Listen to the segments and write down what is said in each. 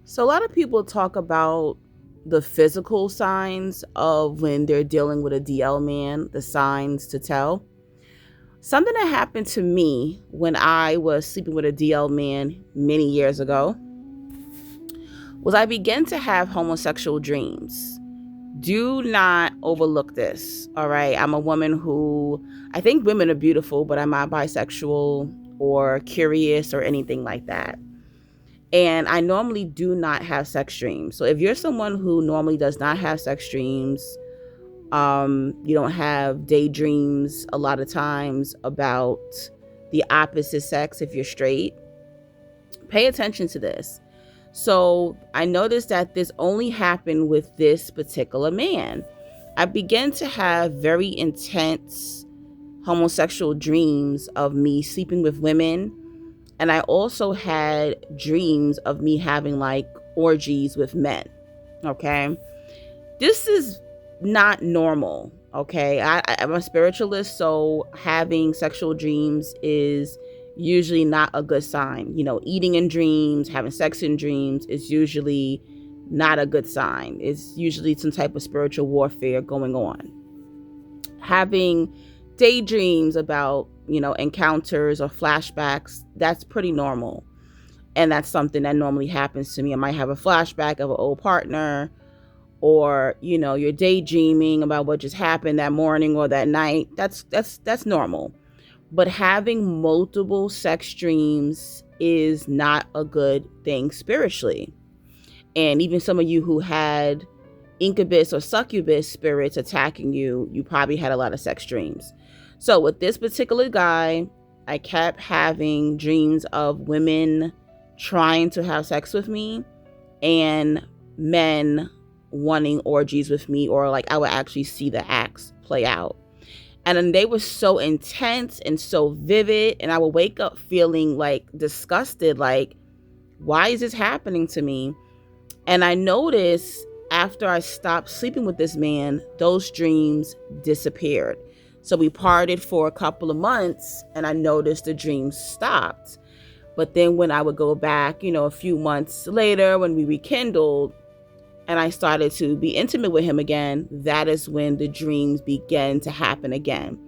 So, a lot of people talk about the physical signs of when they're dealing with a DL man, the signs to tell. Something that happened to me when I was sleeping with a DL man many years ago was I began to have homosexual dreams. Do not overlook this, all right? I'm a woman who I think women are beautiful, but I'm not bisexual or curious or anything like that. And I normally do not have sex dreams. So if you're someone who normally does not have sex dreams, you don't have daydreams a lot of times about the opposite sex if you're straight, pay attention to this. So I noticed that this only happened with this particular man. I began to have very intense homosexual dreams of me sleeping with women. And I also had dreams of me having like orgies with men. Okay. This is not normal. Okay. I'm a spiritualist. So having sexual dreams is usually not a good sign. You know, eating in dreams, having sex in dreams is usually not a good sign. It's usually some type of spiritual warfare going on. Having daydreams about, encounters or flashbacks, that's pretty normal. And that's something that normally happens to me. I might have a flashback of an old partner, or, you're daydreaming about what just happened that morning or that night. That's normal. But having multiple sex dreams is not a good thing spiritually. And even some of you who had incubus or succubus spirits attacking you, you probably had a lot of sex dreams. So with this particular guy, I kept having dreams of women trying to have sex with me and men wanting orgies with me, or like I would actually see the acts play out. And then they were so intense and so vivid, and I would wake up feeling like disgusted, like, why is this happening to me? And I noticed after I stopped sleeping with this man, those dreams disappeared. So we parted for a couple of months and I noticed the dreams stopped. But then when I would go back, a few months later when we rekindled and I started to be intimate with him again, that is when the dreams began to happen again.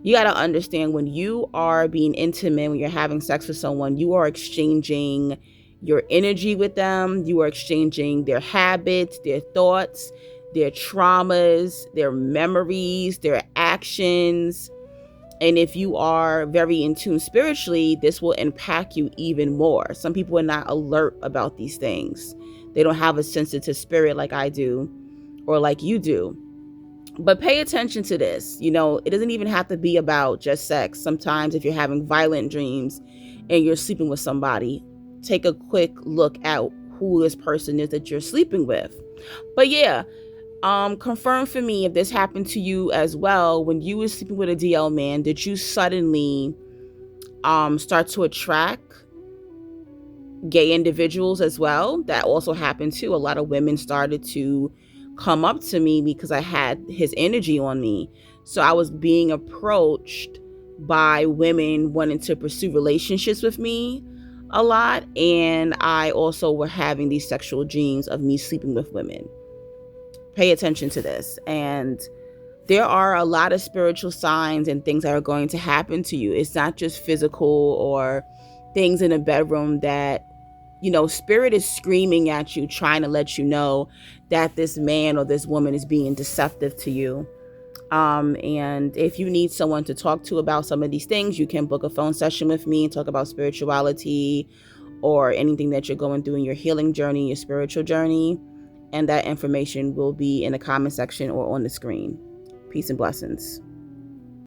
You got to understand, when you are being intimate, when you're having sex with someone, you are exchanging your energy with them. You are exchanging their habits, their thoughts, their traumas, their memories, their actions. And if you are very in tune spiritually, this will impact you even more. Some people are not alert about these things. They don't have a sensitive spirit like I do or like you do. But pay attention to this. It doesn't even have to be about just sex. Sometimes if you're having violent dreams and you're sleeping with somebody, take a quick look at who this person is that you're sleeping with. But yeah, confirm for me if this happened to you as well. When you were sleeping with a DL man, did you suddenly start to attract gay individuals as well? That also happened too. A lot of women started to come up to me because I had his energy on me. So I was being approached by women wanting to pursue relationships with me a lot. And I also were having these sexual dreams of me sleeping with women. Pay attention to this. And there are a lot of spiritual signs and things that are going to happen to you. It's not just physical or things in a bedroom that, spirit is screaming at you, trying to let you know that this man or this woman is being deceptive to you. And if you need someone to talk to about some of these things, you can book a phone session with me and talk about spirituality or anything that you're going through in your healing journey, your spiritual journey. And that information will be in the comment section or on the screen. Peace and blessings.